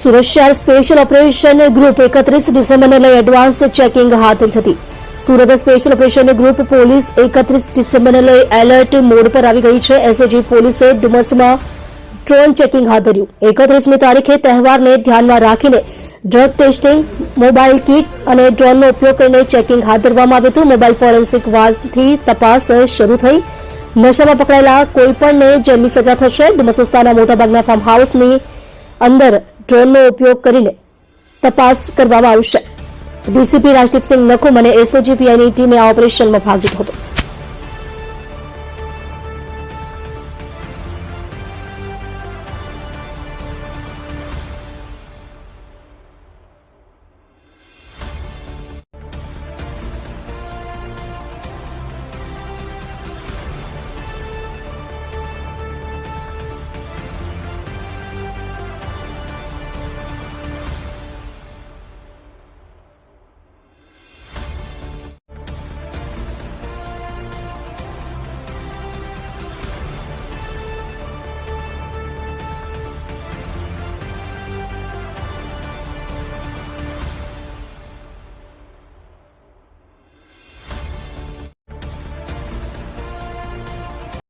સુરત શહેર special operation group 31 ડિસેમ્બરને લઈ advance checking હાથ ધરી હતી। Surat special operation group police 31 ડિસેમ્બરને લઈ એલર્ટ મોડ પર આવી ગઈ છે। એસઓજી પોલીસે ડુમસમાં ડ્રોન ચેકિંગ હાથ ધર્યું। 31મી તારીખે તહેવારને ધ્યાનમાં રાખીને ડ્રગ ટેસ્ટિંગ, મોબાઈલ કિટ અને ડ્રોનનો ઉપયોગ કરીને ચેકિંગ હાથ ધરવામાં આવ્યું હતું। મોબાઈલ ફોરેન્સિક વાનથી તપાસ શરૂ થઈ। નશામાં પકડાયેલા કોઈપણને જેલની સજા થશે। ડુમસ વિસ્તારના મોટાભાગના ફાર્મ હાઉસની અંદર ડ્રોનનો ઉપયોગ કરીને તપાસ કરવામાં આવશે। ડીસીપી રાજદીપસિંહ નકુમ અને એસઓજી પીઆઈની ટીમે આ ઓપરેશનમાં ભાગ લીધો હતો।